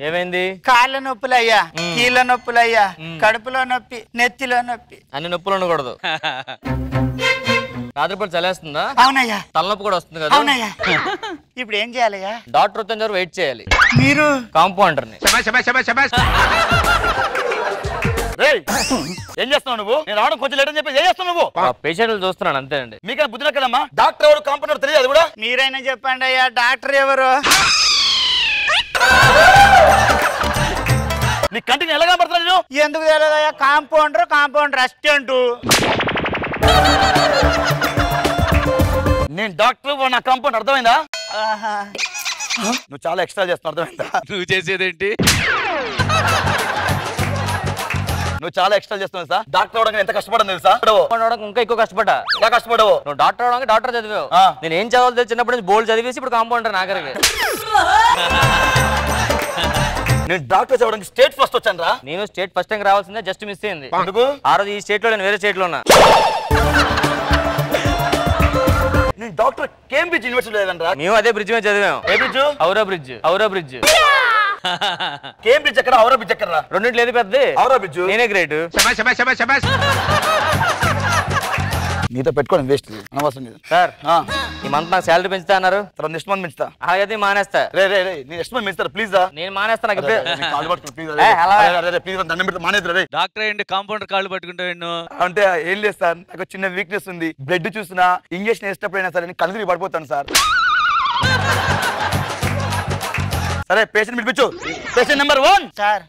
ఏమైంది? కాళ్ళ నొప్పులయ్యా, కీళ్ళ నొప్పులయ్యా, కడుపులో నొప్పి, నెత్తిలో నొప్పి. అన్ని నొప్పులు ఉండకూడదు. రాత్రిపూట చలేస్తుందా? అవునయ్యా. తలనొప్పి కూడా వస్తుంది కదా? అవునయ్యా. ఇప్పుడు ఏం చేయాలయ్యా? డాక్టర్ వచ్చేంత వరకు వెయిట్ చేయాలి. మీరు కాంపౌండర్ని. ఏం చేస్తున్నావు నువ్వు? నేను రావడం కొంచెం లేట్ అని చెప్పి ఏం చేస్తున్నావు నువ్వు? పేషెంట్లు చూస్తున్నాను అంతేనండి. మీకైనా బుద్ధి కదమ్మా? డాక్టర్ ఎవరు, కాంపౌండర్ తెలియదు అది కూడా? మీరైనా చెప్పండి అయ్యా, డాక్టర్ ఎవరు? నీ కంటిని ఎలా కనబడుతున్నా నేను? ఎందుకు తెలియదయ్యా? Compounder assistant. నేను డాక్టర్, నా కాంపౌండర్. అర్థమైందా? నువ్వు చాలా ఎక్స్ట్రా చేస్తున్నావు. అర్థమైందా? నువ్వు చేసేదేంటి? నువ్వు చాలా ఎక్స్ట్రా చేస్తున్నావు సార్. డాక్టర్ అవడానికి ఎంత కష్టపడదు తెలుసా? ఇంకా ఎక్కువ కష్టపడ్డా. ఎలా కష్టపడవు? నువ్వు డాక్టర్ అవడానికి డాక్టర్ చదివావు. నేను ఏం చదవాలి చిన్నప్పటి నుంచి బోల్డ్ చదివేసి ఇప్పుడు కాంపౌండర్ నాగరికి. నేను డాక్టర్ చదవడానికి స్టేట్ ఫస్ట్ వచ్చాను రా. నేను స్టేట్ ఫస్ట్ టైం రావాల్సిందే, జస్ట్ మిస్ అయింది. ఎందుకు? ఆ రోజు ఈ స్టేట్ లో నేను వేరే స్టేట్ లో ఉన్నా. నేను డాక్టర్ కేంబ్రిడ్జ్ యూనివర్సిటీ లేదంటరా. మేము అదే బ్రిడ్జ్ మీద చదివాం. ఏ బ్రిడ్జ్? ఔరా బ్రిడ్జ్. కేంబ్రిడ్జ్ ఎక్కడ, ఔరా బ్రిడ్జ్ ఎక్కడ? రెండింటి లేదు పెద్దది. ఔరా బ్రిడ్జ్. నేనే గ్రేట్. నీతో పెట్టుకోండి వేస్ట్, అనవసరం. సార్ ఈ మంత్ నాకు శాలరీ పెంచుతా అన్నారు. తర్వాత నెక్స్ట్ మంత్ పెంచుతా. అలాగైతే మానేస్తా. రే నెక్స్ట్ మంత్ పెంచుతారు ప్లీజ్ రా. నేను మానేస్తా. నాకు డాక్టర్ ఏంటి కాంపౌండర్ కాళ్ళు పట్టుకుంటావు? అంటే ఏం లేదు సార్, నాకు చిన్న వీక్నెస్ ఉంది. బ్లడ్ చూసినా ఇంజక్షన్ వేసినప్పుడైనా సరే నేను కళ్ళు తిరిగి పడిపోతాను సార్. సరే పేషెంట్ పిలిపించు. Patient number 1. సార్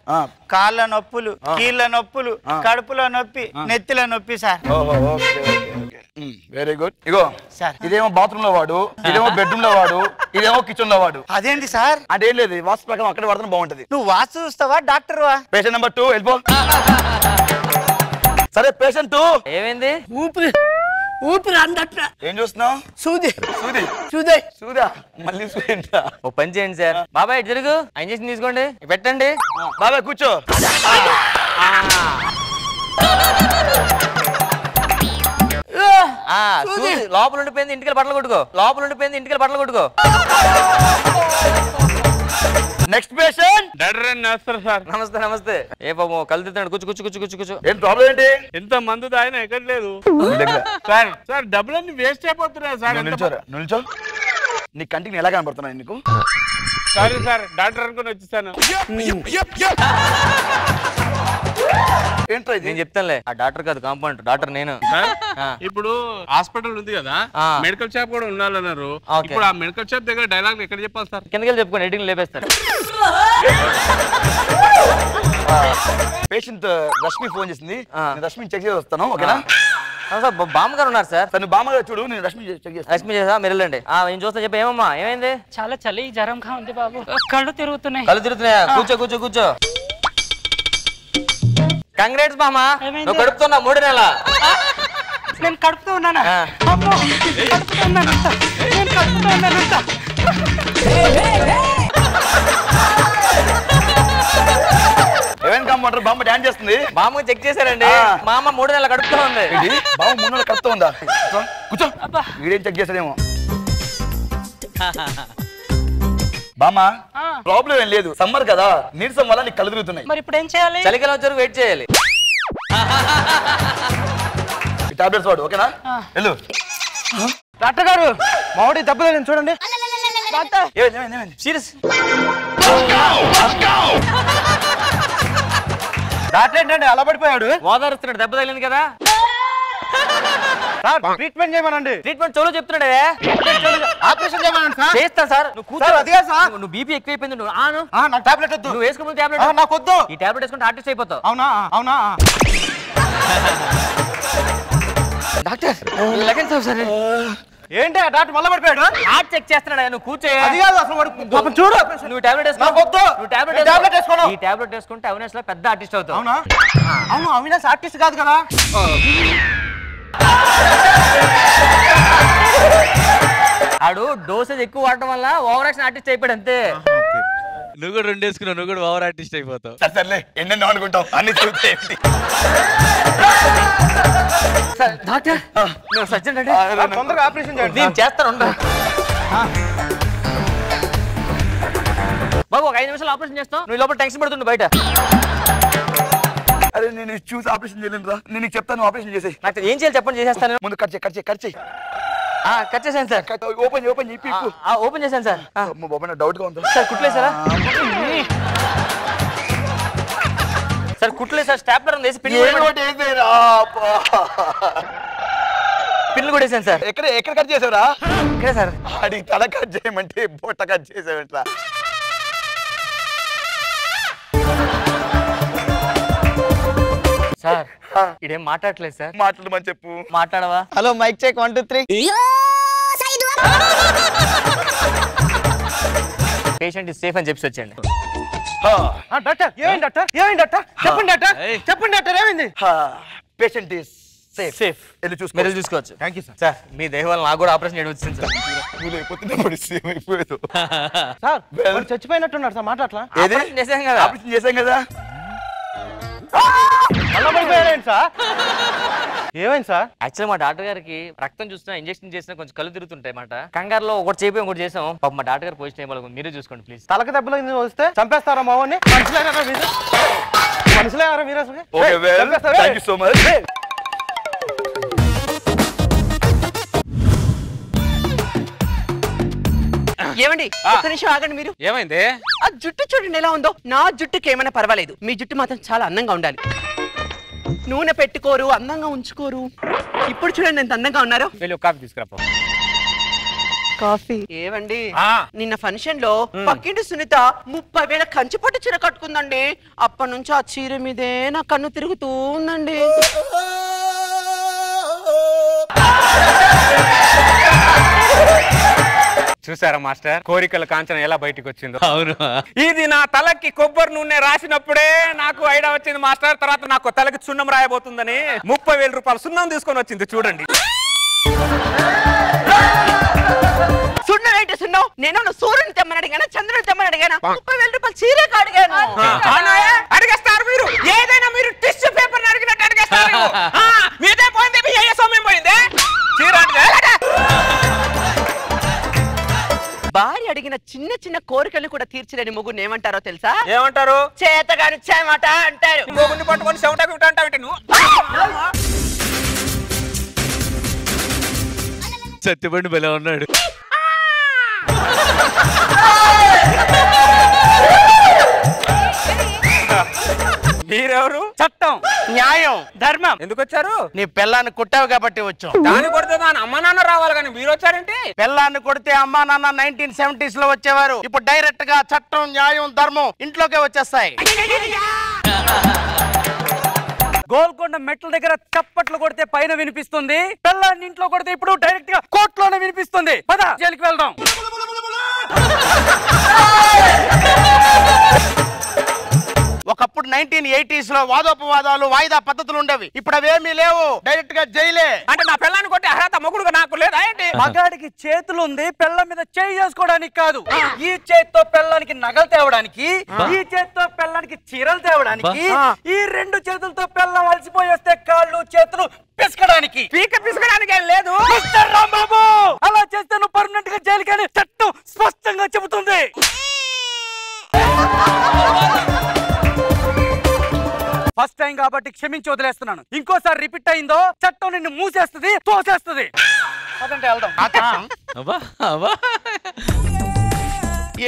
కాళ్ళ నొప్పులు, కీళ్ళ నొప్పులు, కడుపులో నొప్పి, నెత్తిలో నొప్పి సార్. Very good. ఇగో సార్, ఇదేమో బాత్రూమ్ లో వాడు, ఇదేమో బెడ్రూమ్ లో వాడు, ఇదేమో కిచెన్ లో వాడు. అదేంటి సార్? అంటే ఏం లేదు, వాస్తు ప్రకారం అక్కడ వాడతాను బాగుంటది. నువ్వు వాస్తు చూస్తావా డాక్టర్ వా? పేషెంట్ నెంబర్ 2 వెళ్ళిపో. సరే పేషెంట్ 2. ఏమైంది? ఊపిరి అందట్ల. ఏం చూస్తున్నావు? సూదా. మళ్ళీ సూదేంటా? ఓ పని చేయండి సార్. బాబాయ్ జరుగు, ఇంజక్షన్ తీసుకోండి, పెట్టండి. బాబాయ్ కూర్చో. లోపల ఉండిపోయింది, ఇంటికి బట్టలు కొట్టుకో. Next patient. నమస్తే. ఏ బాబు కళ్ళు తిన్నాడు. కూర్చో. ఏం ప్రాబ్లం ఏంటి? ఎంత మందు తాగినా ఎక్కట్లేదు సార్. డబ్బులన్నీ వేస్ట్ అయిపోతున్నాయి సార్. నిల్చో. నీ కంటికి ఎలా కనబడుతున్నాయి నీకు? సారీ సార్, డాక్టర్ అనుకుని వచ్చేసాను. ఏంట్రా ఇది? నేను చెప్తానులే. ఆ డాక్టర్ కాదు, కాంపౌండర్. డాక్టర్ నేను. ఇప్పుడు హాస్పిటల్ ఉంది కదా, మెడికల్ షాప్ కూడా ఉండాలన్నారు. ఇప్పుడు ఆ మెడికల్ షాప్ దగ్గర డైలాగ్ ఎక్కడ చెప్పాలి సార్? కిందకి చెప్పుకోండి, ఎడిటింగ్ లేపేస్తారు. పేషెంట్ రష్మి ఫోన్ చేసింది. రష్మి చెక్ చేసి వస్తాను. ఓకేనా? బామ్మగారు ఉన్నారు సార్. తను బామ్మగారు చూడు, నేను రష్మి చెక్ చేస్తాను. రష్మి చేసా, మీరు వెళ్ళండి. నేను చూస్తా. చెప్పి ఏమమ్మా ఏమైంది? చాలా చలి, జ్వరంగా ఉంది బాబు. కళ్ళు తిరుగుతున్నాయి. కూర్చో. కంగ్రాట్స్ మామా, నువ్వు కడుపుతున్నా 3 నెలల. నేను కడుపుతూ ఉన్నానా? ఏమైనా కాంపౌండర్ బామ్మ డాన్స్ చేస్తుంది. బామ్మ చెక్ చేశారండి. మా అమ్మ 3 నెలల కడుపుతూ ఉంది. బామ్మ 3 నెలల కడుపుతూ ఉందా? కూర్చో. వీడేం చెక్ చేశాడేమో. బామ్మ ప్రాబ్లం ఏం లేదు, సమ్మర్ కదా, నీరసం వల్ల నీకు కళ్ళు తిరుగుతున్నాయి. మరి ఇప్పుడు ఏం చేయాలి? చలికాలం వచ్చారు, వెయిట్ చేయాలి. టాబ్లెట్స్ వాడు. ఓకేనా? వెళ్ళు. డాక్టర్ గారు మామిడి దెబ్బలు చూడండి. సీరియస్ డాక్టర్ ఏంటండి అలా పడిపోయాడు? ఓదారుస్తున్నాడు, దెబ్బ తగిలింది కదా. ట్రీట్మెంట్ చేయమనండి. ట్రీట్మెంట్ చోలో చెప్తున్నాడే. ఆపరేషన్ చేయమనండి సార్. చేస్తా సార్. నువ్వు బీపీ ఎక్కువైపోయింది. నాకు టాబ్లెట్ వద్దు. నువ్వు వేసుకున్న టాబ్లెట్ నాకు వద్దు. ఈ టాబ్లెట్ వేసుకుంటే ఆర్టిస్ట్ అయిపోతావు. అవునా డాక్టర్ లగన్ సార్. ఏంటి డాక్టర్ మళ్ళీ పడిపోయాడు? హార్ట్ చెక్ చేస్తున్నాడు. నువ్వు కూర్చో. అది కాదు అసలు చూడు. నువ్వు టాబ్లెట్ వేసుకో. నువ్వు టాబ్లెట్ వేసుకోను. ఈ టాబ్లెట్ వేసుకుంటే అవినాష్ లో పెద్ద ఆర్టిస్ట్ అవుతావు. అవును అవినాష్ ఆర్టిస్ట్ కాదు కదా. ఆడు డోసేజ్ ఎక్కువ వాడటం వల్ల ఓవర్ యాక్షన్ ఆర్టిస్ట్ అయిపోయాడు అంతే. నువ్వు కూడా 2 వేసుకున్నావు, నువ్వు కూడా ఓవర్ ఆర్టిస్ట్ అయిపోతావు. సర్లే ఎన్నెన్నో అనుకుంటావు, అన్ని చూస్తే డాక్టర్ సర్జన్ అంటే తొందరగా ఆపరేషన్ చేయండి. నేను చేస్తాను. బాబు ఒక 5 నిమిషాలు ఆపరేషన్ చేస్తాం, నువ్వు లోపల టెన్షన్ పడుతుండు బయట. అరే నేను చూసి ఆపరేషన్ చేయలేను రా, నేను నీకు చెప్తాను ఆపరేషన్ చేసేయి. నాకు ఏం చేయాలి చెప్పండి, చేసేస్తాను. ముందు కట్ చేయి కట్ చేశాను సార్. ఓపెన్ ఓపెన్ చేశాను సార్. బాబా నా డౌట్ గా ఉందా సార్ కుట్లేసారా సార్? కుట్లేదు సార్, స్టాప్లర్ ఉంది, పిన్లు కూడా వేసాను సార్. ఎక్కడ కట్ చేసావురా? ఇక్కడే సార్. అడిగి తల కట్ చేయమంటే బొట్ట కట్ చేసావు ఎట్లా? సార్ ఇదేం మాట్లాడలేదు సార్. మాట్లాడమని చెప్పు. మాట్లాడవా? Hello mike check 1 2 3. Patient is safe అని చెప్పి వచ్చండి. డాక్టర్ ఏమైంది డాక్టర్? ఏమైంది డాక్టర్? చెప్పండి డాక్టర్, చెప్పండి డాక్టర్ ఏమైంది? Patient is safe. వెళ్ళి చూసుకో. మీరు చూసుకోవచ్చు. Thank you sir. సార్ మీ దయ వల్ల నాకు కూడా ఆపరేషన్ చేయడం వచ్చింది సార్. సార్ వాడు చచ్చిపోయినట్టున్నాడు సార్, మాట్లాడలా? ఆపరేషన్ చేశాం కదా. ఆపరేషన్ చేశాం కదా. అలా పడిపోయారేంటి సార్? ఏమైంది సార్? యాక్చువల్ మా డాక్టర్ గారికి రక్తం చూసినా ఇంజెక్షన్ చేసినా కొంచెం కళ్ళు తిరుగుతుంటాయి మాట. కంగారులో ఒకటి చేపి ఒకటి చేసాం. పాప మా డాక్టర్ గారు పొజిషన్ ఏమో మీరే చూసుకోండి ప్లీజ్. తలక దెబ్బలు వస్తే చంపేస్తారా మావని? మనుషులేనారా మీరు? మనుషులేనారా మీరు అసలు? Okay well thank you so much. ఏమండి ఒక్క నిమిషం ఆగండి. మీరు ఏమైంది? ఆ జుట్టు చూడండి ఎలా ఉందో. నా జుట్టుకి ఏమైనా పర్వాలేదు, మీ జుట్టు మాత్రం చాలా అందంగా ఉండాలి. నూనె పెట్టుకోరు, అందంగా ఉంచుకోరు. ఇప్పుడు చూడండి ఎంత అందంగా ఉన్నారు. వెళ్ళి కాఫీ తీసుకురా. కాఫీ ఏవండి? నిన్న ఫంక్షన్ లో పక్కింటి సునీత 30,000 కంచిపట్టు చీర కట్టుకుందండి. అప్పటి నుంచి ఆ చీర మీదే నా కన్ను తిరుగుతూ ఉందండి. చూసారా మాస్టర్, కోరికల కాంచన ఎలా బయటకు వచ్చిందో. అవును. ఇది నా తలకి కొబ్బరి నూనె రాసినప్పుడే నాకు ఐడియా వచ్చింది మాస్టర్. తర్వాత నాకు తలకి సున్నం రాయబోతుందని 30,000 రూపాయలు సున్నం తీసుకొని వచ్చింది చూడండి. సున్నం ఏంటి సున్నం? నేను సూర్యుని తెమ్మని అడిగాను, చంద్రుని తెమ్మని అడిగాను, 30,000 రూపాయలు చీరకి అడిగాను. అడిగేస్తారు మీరు, ఏదైనా మీరు టిష్యూ పేపర్ అడిగినట్టు అడిగేస్తారు. మీదే పోయింది, మీ అయ్యే సొమ్మే పోయింది. చీర భార్య అడిగిన చిన్న చిన్న కోరికలు కూడా తీర్చలేని మొగుడిని ఏమంటారో తెలుసా? ఏమంటారు? చేతగాని చేమాట అంటారు. మొగుడిని పట్టుకొని చెమటకు అంటావు నువ్వు. సత్యపండి బెల ఉన్నాడు. మీరెవరు? చట్టం, న్యాయం, ధర్మం. ఎందుకు వచ్చారు? నీ పిల్లాన్ని కొట్టావు కాబట్టి వచ్చాం. దాన్ని కొడితే దాని అమ్మ నాన్న రావాలి, కానీ మీరు వచ్చారేంటి? పిల్లాన్ని కొడితే అమ్మా నాన్న 1970s లో వచ్చేవారు. ఇప్పుడు డైరెక్ట్ గా చట్టం, న్యాయం, ధర్మం ఇంట్లోకే వచ్చేస్తాయి. గోల్కొండ మెట్ల దగ్గర చప్పట్లు కొడితే పైన వినిపిస్తుంది, పిల్లాన్ని ఇంట్లో కొడితే ఇప్పుడు డైరెక్ట్ గా కోర్టులోనే వినిపిస్తుంది. పద జైలుకి వెళ్దాం. ఒకప్పుడు 1980s లో వాదోపవాదాలు, వాయిదా పద్ధతులు ఉండేవి. ఇప్పుడు అవేమీ లేవు, డైరెక్ట్ గా జైలే. అంటే నా పిల్లాన్ని కొట్టి అర్హత మొగుడుగా నాకు లేదా ఏంటి? మగాడికి చేతులు ఉంది, పిల్ల మీద చేయి చేసుకోవడానికి కాదు. ఈ చేతితో పిల్లానికి నగలు తేవడానికి, ఈ చేతితో పిల్లానికి చీరలు తేవడానికి, ఈ 2 చేతులతో పిల్లం అలసిపోయేస్తే కాళ్ళు చేతులు పిసకడానికి. పిసకడానికి లేదు రాంబాబు, అలా చేస్తే నువ్వు పర్మనెంట్ గా జైలుకి చట్టం స్పష్టంగా చెబుతుంది. ఫస్ట్ టైం కాబట్టి క్షమించి వదిలేస్తున్నాను. ఇంకోసారి రిపీట్ అయిందో చట్టం నిన్ను మూసేస్తుంది, తోసేస్తుంది. అదంటే వెళ్దాం.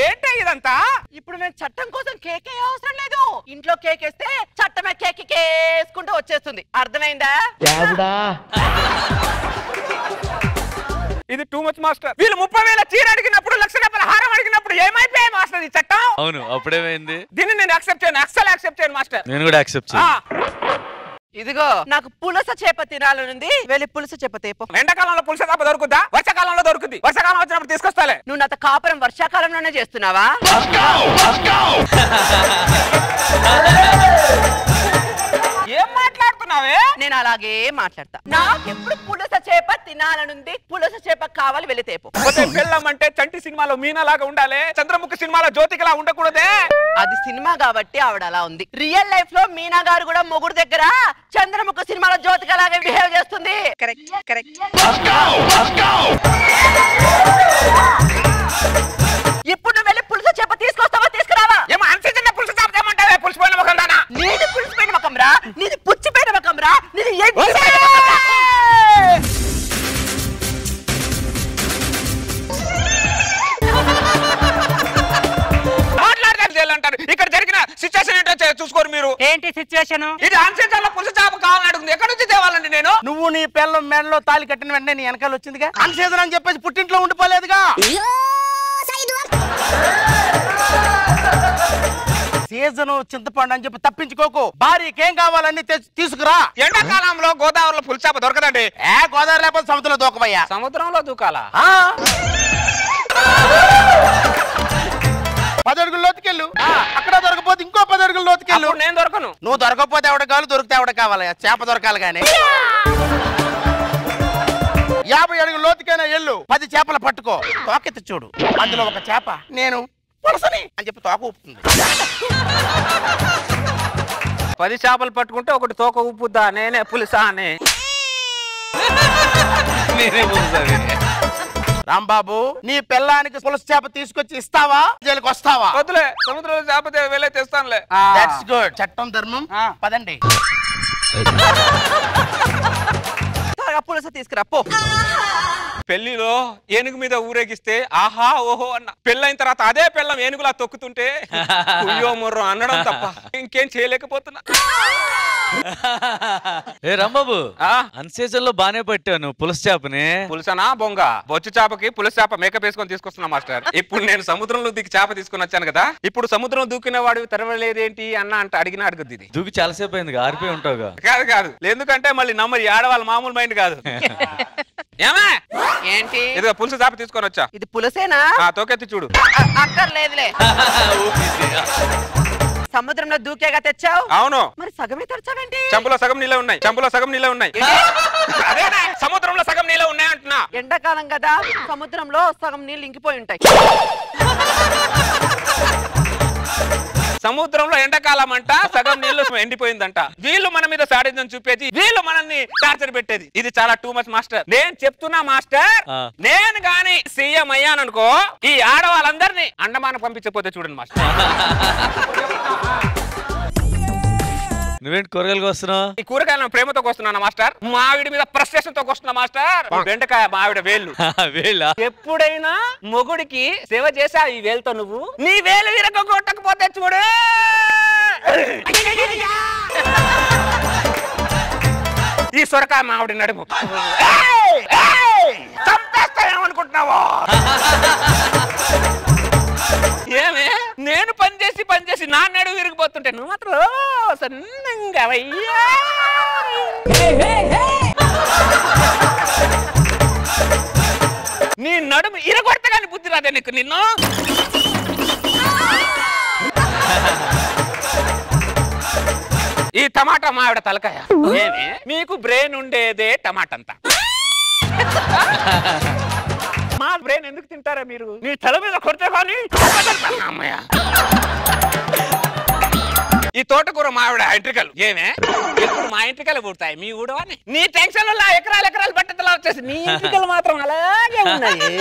ఏంటి ఇదంతా? ఇప్పుడు మేము చట్టం కోసం కేకే అవసరం లేదు. ఇంట్లో కేకేస్తే చట్టమే కేకేసుకుంటూ వచ్చేస్తుంది. అర్థమైందా? ఇది టూ మచ్ మాస్టర్. వీళ్ళు 30,000 చీర అడిగినప్పుడు, 1,00,000 రూపాయల హారం అడిగినప్పుడు ఏమైపోయాయి మాస్టర్ ఈ చట్టం? అవును, అప్పుడేమైంది? దీన్ని నేను యాక్సెప్ట్ చేయను, అస్సలు యాక్సెప్ట్ చేయను మాస్టర్. నేను కూడా యాక్సెప్ట్ చేయను. ఇదిగో నాకు పులస చేప తినాలనుంది, వెళ్ళి పులస చేప తేపో. ఎండాకాలంలో పులస చేప దొరుకుద్దా? వర్షాకాలంలో దొరుకుద్ది. వర్షాకాలం వచ్చినప్పుడు తీసుకొస్తాలే. నువ్వు నాతో కాపురం వర్షాకాలంలోనే చేస్తున్నావా? ఏం మాట్లాడుతున్నావే? నేను అలాగే మాట్లాడతా. నాకెప్పుడు పులస చేప తినాలనుంది, పులస చేప కావాలి, వెళ్ళి తేపో. పిల్లం అంటే చంటి సినిమాలో మీనా లాగా ఉండాలి, చంద్రముఖి సినిమాలో జ్యోతికలా ఉండకూడదే. అది సినిమా కాబట్టి ఆవిడ అలా ఉంది. రియల్ లైఫ్ లో మీనా గారు కూడా మొగుడు దగ్గర చంద్రముఖి సినిమాలో జ్యోతిక లాగా బిహేవ్ చేస్తుంది. Correct correct. ఇప్పుడు నువ్వు వెళ్ళి పులుసు చేప తీసుకొస్తావా, తీసుకురావా? అంటారు. ఇక్కడ జరిగిన సిచ్యువేషన్ ఏంటో చూసుకోరు మీరు. ఏంటి సిచ్యువేషన్? ఇది అన్సేజన్లో పులుసు చేప కావాలని అడుగుతుంది. ఎక్కడి నుంచి తేవాలండి నేను? నువ్వు నీ పిల్లల మెడలో తాళి కట్టిన వెంటనే నీ వెనకాల వచ్చిందిగా. అన్సీజన్ అని చెప్పేసి పుట్టింట్లో ఉండిపోలేదుగా. సీజను చింతపండు అని చెప్పి తప్పించుకోకు. భార్యకి ఏం కావాలని తీసుకురా. ఎండాకాలంలో గోదావరిలో పులుసు చేప దొరకదండి. గోదావరి లేకపోతే సముద్రంలో దూకమయ్యా. సముద్రంలో దూకాలా? 10 అడుగుల లోతుకెళ్ళు. అక్కడ దొరకపోతే ఇంకో 10 అడుగుల లోతుకెళ్ళు. నేను దొరకను. నువ్వు దొరకపోతే ఎవడ కావాలి, దొరికితే ఎవడ కావాలి. చేప దొరకాలి గానీ. 50 అడుగుల లోతుకైనా ఎల్లు. 10 చేపలు పట్టుకో. తోకెత్తి చూడు, అందులో ఒక చేప నేను పులసని అని చెప్పి తోక ఊపుతుంది. 10 చేపలు పట్టుకుంటే ఒకటి తోక ఊపుద్దా? నేనే పులుసా అని. రాంబాబు, నీ పిల్లానికి పులస చేప తీసుకొచ్చి ఇస్తావా, జైలుకి వస్తావా? వద్దులే, సముద్రంలో చేప వెళ్ళే తెస్తానులే. That's good. చట్టం ధర్మం. పదండి. పులస తీసుకురా పో. పెళ్లిలో ఏనుగు మీద ఊరేగిస్తే ఆహా ఓహో అన్న. పెళ్ళైన తర్వాత అదే పెళ్ళం ఏనుగులా తొక్కుతుంటే కుయ్యో మొర్రో అనడం తప్ప ఇంకేం చేయలేకపోతున్నా. ఏ రాంబాబు, అన్సీజన్ లో బానే పట్టాను పులస చేపని. పులుసనా బొంగ? బొచ్చు చేపకి పులుసు చేప మేకప్ వేసుకొని తీసుకొస్తున్నా మాస్టర్. ఇప్పుడు నేను సముద్రంలో దిగి చేప తీసుకుని వచ్చాను కదా. ఇప్పుడు సముద్రం దూకిన వాడు తెరవలేదేంటి అన్న అంటే అడిగిన అడుగుద్ది. ఇది దూకి చాలాసేపు అయింది, ఆరిపోయి ఉంటావుగా. కాదు ఎందుకంటే మళ్ళీ నమ్మరి ఆడవాళ్ళ మామూలు మైండ్ కాదు. ఏమే ఏంటి? ఇదిగో పులుసు చేప తీసుకొని వచ్చా. ఇది పులసేనా? తోకెత్తి చూడు. అక్కర్లేదులే. సముద్రంలో దూకేగా తెచ్చావు. అవును. మరి సగమే తెచ్చావేంటి? చెంబులో సగం నీళ్ళే ఉన్నాయి. అదేనా సముద్రంలో సగం నీళ్ళే ఉన్నాయి అంటున్నా. ఎండాకాలం కదా, సముద్రంలో సగం నీళ్ళు ఇంకిపోయి ఉంటాయి. సముద్రంలో ఎండాకాలం అంట, సగం నీళ్లు ఎండిపోయిందంట. వీళ్ళు మన మీద సాడిజం చూపేది, వీళ్ళు మనల్ని టార్చర్ పెట్టేది. ఇది చాలా టూ మచ్ మాస్టర్. నేను చెప్తున్నా మాస్టర్, నేను గాని సీఎం అయ్యాననుకో ఈ ఆడవాళ్ళందరినీ అండమానం పంపించకపోతే చూడండి మాస్టర్. నువ్వేంటి కూరగాయలకు వస్తున్నావు? ఈ కూరగాయలను ప్రేమతో వస్తున్నాను మాస్టర్. మావిడి మీద ఫ్రస్ట్రేషన్ తో వస్తున్నా మాస్టర్. బెండకాయ మావిడ వేళ్ళు. వేళ్ళ ఎప్పుడైనా మొగుడికి సేవ చేసా ఈ వేలుతో నువ్వు? నీ వేలు విరగొట్టకపోతే చూడు. ఈ సొరకాయ మావిడి నడుము చంపేస్తాయేమనుకుంటున్నావా? ఏమే నేను పనిచేసి నా నడుము విరిగిపోతుంటే నువ్వు మాత్రం సన్నంగా అయ్యా. నీ నడుము ఇరగొట్టగాని బుద్ధి రాదే నీకు? నిన్ను ఈ టమాటా మావిడ తలకాయ. ఏమే మీకు బ్రెయిన్ ఉండేదే టమాటంతా. మా బ్రెయిన్ ఎందుకు తింటారా మీరు? నీ తల మీద కొడితే కానీ. ఈ తోటకూర మావిడ ఎంట్రికలు. ఏమే ఎప్పుడు మా ఎంట్రికలు పుడతాయి మీ ఊడవని? నీ టెన్షన్ వల్ల ఎకరాలు బట్టతలా వచ్చేసి నీ ఎంట్రికలు మాత్రం అలాగే ఉన్నాయి.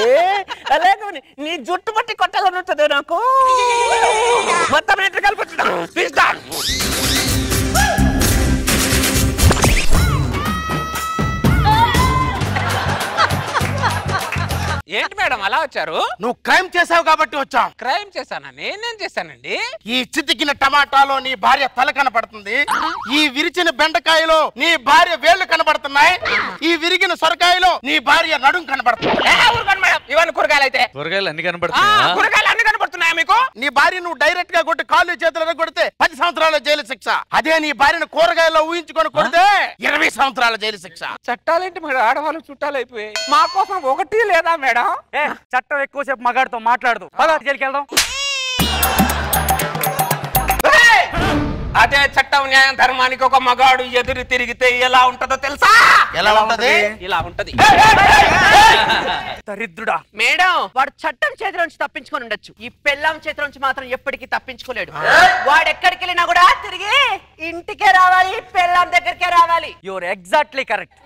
అలాగే ఉన్నాయి. నీ జుట్టు బట్టి కొట్టాలని ఉంటుంది నాకు. మొత్తం ఎంట్రికలు పుట్టినా. ఏంటి మేడం అలా వచ్చారు? నువ్వు క్రైమ్ చేసావు కాబట్టి వచ్చాం. క్రైమ్ చేశానా? నేనేం చేశానండి? ఈ చితికిన టమాటాలో నీ భార్య తల కనపడుతుంది. ఈ విరిచిన బెండకాయలో నీ భార్య వేళ్లు కనబడుతున్నాయి. ఈ విరిగిన సొరకాయలో నీ భార్య నడుం కనబడుతుంది. ఇవన్నీ కూరగాయలు అయితే కూరగాయలు అన్ని కనబడుతున్నాయా? కూరగాయలు అన్ని కనబడుతున్నాయా మీకు? నీ భార్య నువ్వు డైరెక్ట్ గా కొట్టి కాళ్ళు చేతులను కొడితే 10 సంవత్సరాల జైలు శిక్ష. అదే నీ భార్యను కూరగాయల్లో ఊహించుకొని కొడితే 20 సంవత్సరాల జైలు శిక్ష. చట్టాలేంటి మేడం? ఆడవాళ్ళు చుట్టాలు అయిపోయాయి. మా కోసం ఒకటి లేదా మేడం? చట్టం ఎక్కువసేపు మగాడితో మాట్లాడదు. జైలుకి వెళ్దాం. అదే చట్టం న్యాయం ధర్మానికి ఒక మగాడు ఎదురు తిరిగితే ఎలా ఉంటదో తెలుసా? ఎలా ఉంటది? ఇలా ఉంటది. దరిద్రుడా. మేడం, వాడు చట్టం చేతి నుంచి తప్పించుకొని ఉండొచ్చు, ఈ పెళ్ళాం చేతి నుంచి మాత్రం ఎప్పటికీ తప్పించుకోలేడు. వాడు ఎక్కడికి వెళ్ళినా కూడా తిరిగి ఇంటికే రావాలి, పెళ్ళాం దగ్గరికే రావాలి. Your exactly correct.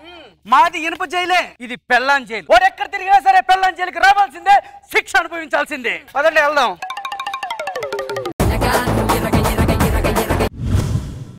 మాది ఇనుప జైలే, ఇది పెళ్ళాం జైలు. వాడు ఎక్కడ తిరిగినా సరే పెళ్ళాం జైలుకి రావాల్సిందే, శిక్ష అనుభవించాల్సిందే. పదండి వెళ్దాం.